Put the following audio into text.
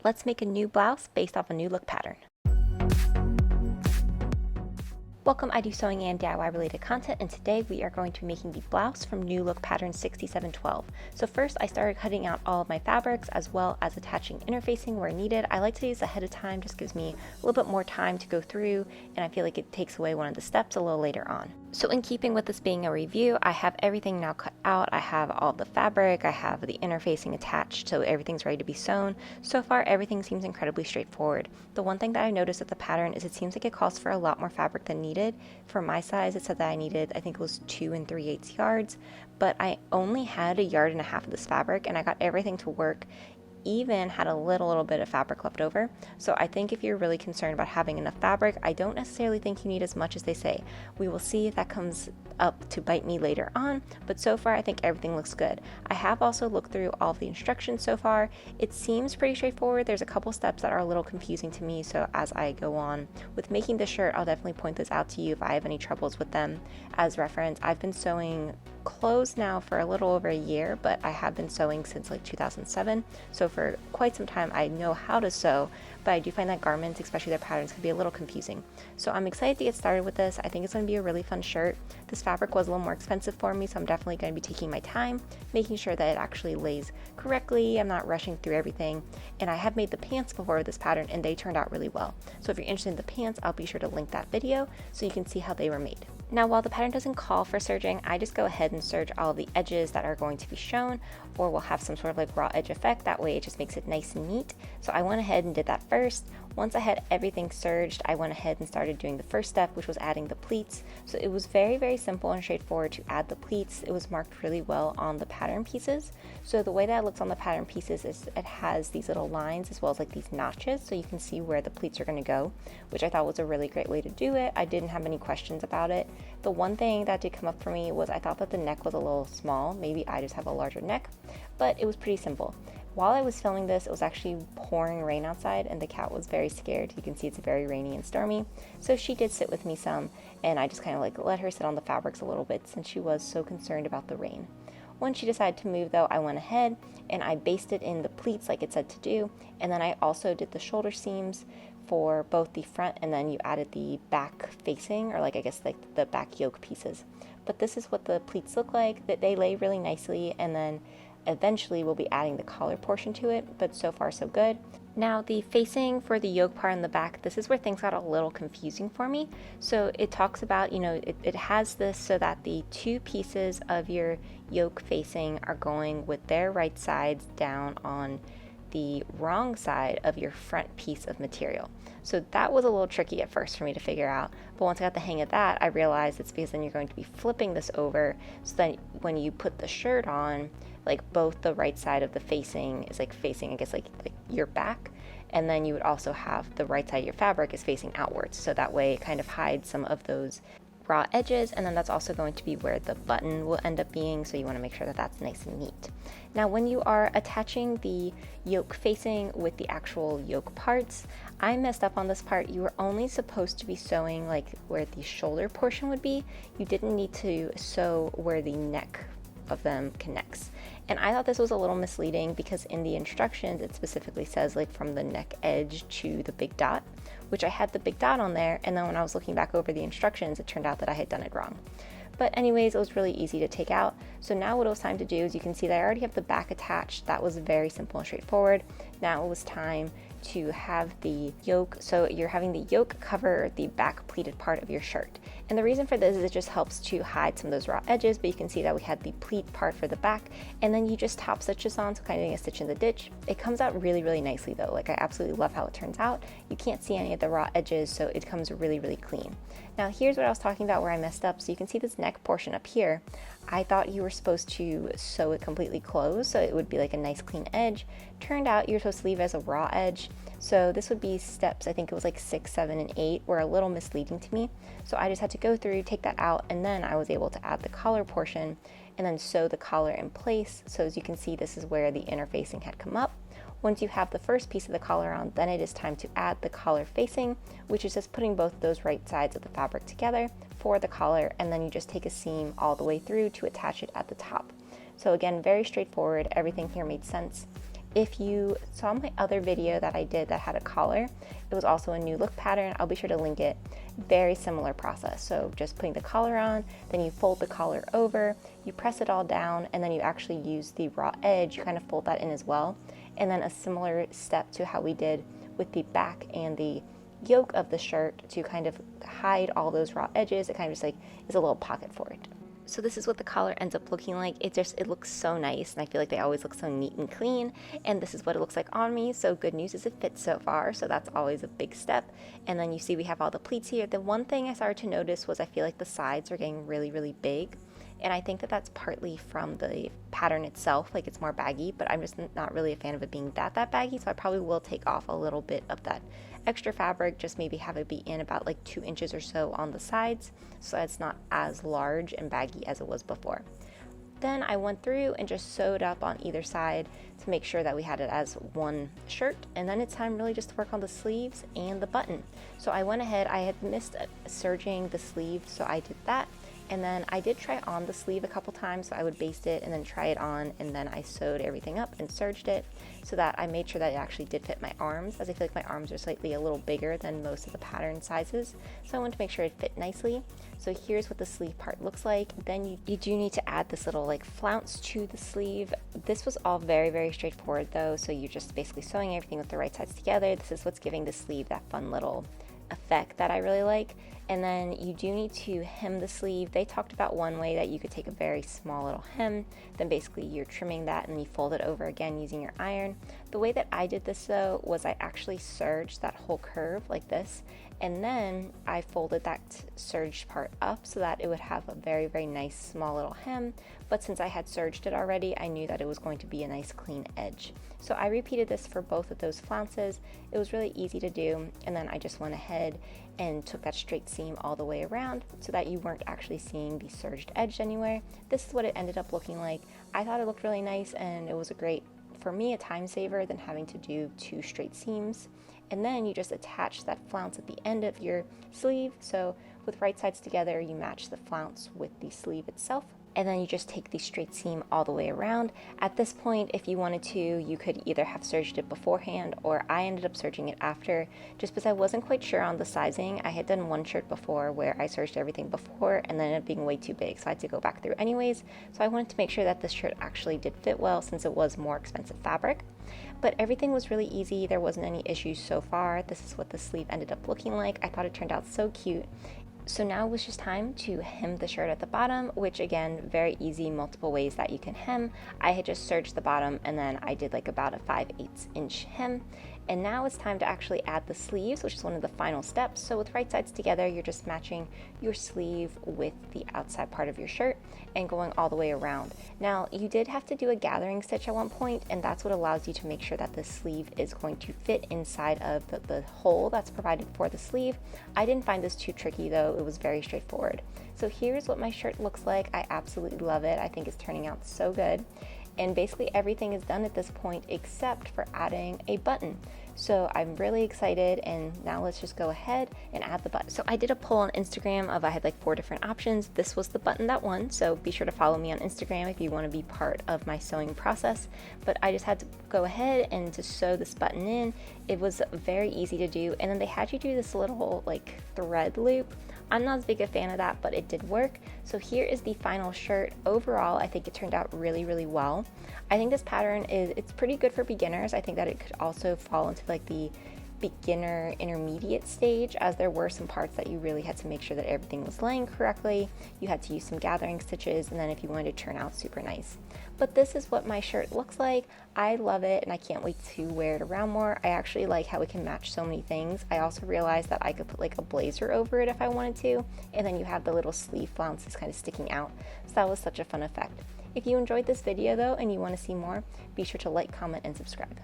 let's make a new blouse based off a new look pattern. Welcome, I do sewing and DIY related content, and today we are going to be making the blouse from New Look Pattern 6712. So first I started cutting out all of my fabrics as well as attaching interfacing where needed. I like to do this ahead of time, just gives me a little bit more time to go through, and I feel like it takes away one of the steps a little later on. So in keeping with this being a review, I have everything now cut out. I have all the fabric, I have the interfacing attached, so everything's ready to be sewn. So far everything seems incredibly straightforward. The one thing that I noticed with the pattern is it seems like it calls for a lot more fabric than needed. For my size, it said that I needed, I think it was 2 3/8 yards, but I only had 1.5 yards of this fabric, and I got everything to work, even had a little bit of fabric left over. So I think if you're really concerned about having enough fabric, I don't necessarily think you need as much as they say. We will see if that comes up to bite me later on, but so far I think everything looks good. I have also looked through all of the instructions so far. It seems pretty straightforward. There's a couple steps that are a little confusing to me, so as I go on with making the shirt, I'll definitely point those out to you if I have any troubles with them. As reference, I've been sewing clothes now for a little over a year, but I have been sewing since like 2007, so for quite some time I know how to sew, but I do find that garments, especially their patterns, can be a little confusing. So I'm excited to get started with this. I think it's going to be a really fun shirt. This fabric was a little more expensive for me, so I'm definitely going to be taking my time, making sure that it actually lays correctly. I'm not rushing through everything, and I have made the pants before with this pattern and they turned out really well. So if you're interested in the pants, I'll be sure to link that video so you can see how they were made. Now, while the pattern doesn't call for serging, I just go ahead and serge all the edges that are going to be shown, or we'll have some sort of like raw edge effect. That way it just makes it nice and neat. So I went ahead and did that first. Once I had everything serged, I went ahead and started doing the first step, which was adding the pleats. So it was very simple and straightforward to add the pleats. It was marked really well on the pattern pieces. So the way that it looks on the pattern pieces is it has these little lines as well as like these notches, so you can see where the pleats are going to go, which I thought was a really great way to do it. I didn't have any questions about it. The one thing that did come up for me was I thought that the neck was a little small. Maybe I just have a larger neck, but it was pretty simple. While I was filming this, it was actually pouring rain outside and the cat was very scared. You can see it's very rainy and stormy. So she did sit with me some, and I just kind of like let her sit on the fabrics a little bit since she was so concerned about the rain. Once she decided to move though, I went ahead and I basted in the pleats like it said to do, and then I also did the shoulder seams for both the front, and then you added the back facing, or like I guess like the back yoke pieces. But this is what the pleats look like, that they lay really nicely, and then eventually we'll be adding the collar portion to it, but so far so good. Now the facing for the yoke part in the back, this is where things got a little confusing for me. So it talks about, it has this so that the two pieces of your yoke facing are going with their right sides down on the wrong side of your front piece of material. So that was a little tricky at first for me to figure out, but once I got the hang of that, I realized it's because then you're going to be flipping this over, so that when you put the shirt on, like both the right side of the facing is like facing, I guess, like your back, and then you would also have the right side of your fabric is facing outwards, so that way it kind of hides some of those raw edges, and then that's also going to be where the button will end up being, so you want to make sure that that's nice and neat. Now when you are attaching the yoke facing with the actual yoke parts, I messed up on this part. You were only supposed to be sewing like where the shoulder portion would be. You didn't need to sew where the neck of them connects. And I thought this was a little misleading because in the instructions it specifically says like from the neck edge to the big dot, which I had the big dot on there, and then when I was looking back over the instructions it turned out that I had done it wrong. But anyways, it was really easy to take out. So now what it was time to do is, you can see that I already have the back attached. That was very simple and straightforward. Now it was time to have the yoke, so you're having the yoke cover the back pleated part of your shirt. And the reason for this is it just helps to hide some of those raw edges, but you can see that we had the pleat part for the back, and then you just top stitch this on, so kind of doing a stitch in the ditch. It comes out really nicely though. Like, I absolutely love how it turns out. You can't see any of the raw edges, so it comes really clean. Now here's what I was talking about where I messed up. So you can see this neck portion up here. I thought you were supposed to sew it completely closed, so it would be like a nice clean edge. Turned out you're supposed to leave it as a raw edge. So this would be steps, I think it was like 6, 7, and 8, were a little misleading to me. So I just had to go through, take that out, and then I was able to add the collar portion and then sew the collar in place. So as you can see, this is where the interfacing had come up. Once you have the first piece of the collar on, then it is time to add the collar facing, which is just putting both those right sides of the fabric together for the collar, and then you just take a seam all the way through to attach it at the top. So again, very straightforward. Everything here made sense. If you saw my other video that I did that had a collar, it was also a new look pattern. I'll be sure to link it. Very similar process. So just putting the collar on, then you fold the collar over, you press it all down, and then you actually use the raw edge, you kind of fold that in as well. And then a similar step to how we did with the back and the yoke of the shirt to kind of hide all those raw edges. It kind of just like is a little pocket for it. So this is what the collar ends up looking like. It looks so nice, and I feel like they always look so neat and clean, and this is what it looks like on me. So good news is it fits so far, so that's always a big step. And then you see we have all the pleats here. The one thing I started to notice was I feel like the sides are getting really, really big, and I think that that's partly from the pattern itself, like it's more baggy, but I'm just not really a fan of it being that baggy, so I probably will take off a little bit of that extra fabric, just maybe have it be in about like 2 inches or so on the sides, so it's not as large and baggy as it was before. Then I went through and just sewed up on either side to make sure that we had it as one shirt, and then it's time really just to work on the sleeves and the button. So I went ahead, I had missed serging the sleeve, so I did that. And then I did try on the sleeve a couple times, so I would baste it and then try it on, and then I sewed everything up and serged it so that I made sure that it actually did fit my arms, as I feel like my arms are slightly a little bigger than most of the pattern sizes, so I wanted to make sure it fit nicely. So here's what the sleeve part looks like. Then you do need to add this little like flounce to the sleeve. This was all very, very straightforward though, so you're just basically sewing everything with the right sides together. This is what's giving the sleeve that fun little effect that I really like. And then you do need to hem the sleeve. They talked about one way that you could take a very small little hem, then basically you're trimming that and you fold it over again using your iron. The way that I did this though was I actually serged that whole curve like this, and then I folded that serged part up so that it would have a very, very nice small little hem. But since I had serged it already, I knew that it was going to be a nice clean edge. So I repeated this for both of those flounces. It was really easy to do, and then I just went ahead and took that straight seam all the way around so that you weren't actually seeing the serged edge anywhere. This is what it ended up looking like. I thought it looked really nice, and it was a great, for me, a time saver than having to do 2 straight seams. And then you just attach that flounce at the end of your sleeve. So with right sides together, you match the flounce with the sleeve itself. And then you just take the straight seam all the way around. At this point, if you wanted to, you could either have serged it beforehand, or I ended up serging it after, just because I wasn't quite sure on the sizing. I had done one shirt before where I serged everything before and then it ended up being way too big, so I had to go back through anyways. So I wanted to make sure that this shirt actually did fit well since it was more expensive fabric. But everything was really easy. There wasn't any issues so far. This is what the sleeve ended up looking like. I thought it turned out so cute. So now it was just time to hem the shirt at the bottom, which again, very easy, multiple ways that you can hem. I had just serged the bottom and then I did like about a 5/8 inch hem. And now it's time to actually add the sleeves, which is one of the final steps. So with right sides together, you're just matching your sleeve with the outside part of your shirt and going all the way around. Now, you did have to do a gathering stitch at one point, and that's what allows you to make sure that the sleeve is going to fit inside of the hole that's provided for the sleeve. I didn't find this too tricky though, it was very straightforward. So here's what my shirt looks like. I absolutely love it. I think it's turning out so good. And basically everything is done at this point except for adding a button. So I'm really excited, and now let's just go ahead and add the button. So I did a poll on Instagram I had like 4 different options. This was the button that won, so be sure to follow me on Instagram if you want to be part of my sewing process. But I just had to go ahead and to sew this button in. It was very easy to do, and then they had you do this little like thread loop. I'm not as big a fan of that, but it did work. So here is the final shirt. Overall, I think it turned out really, really well. I think this pattern it's pretty good for beginners. I think that it could also fall into like the beginner intermediate stage, as there were some parts that you really had to make sure that everything was laying correctly. You had to use some gathering stitches, and then if you wanted to turn out super nice. But this is what my shirt looks like. I love it, and I can't wait to wear it around more. I actually like how it can match so many things. I also realized that I could put like a blazer over it if I wanted to, and then you have the little sleeve flounces kind of sticking out. So that was such a fun effect. If you enjoyed this video though and you want to see more, be sure to like, comment, and subscribe.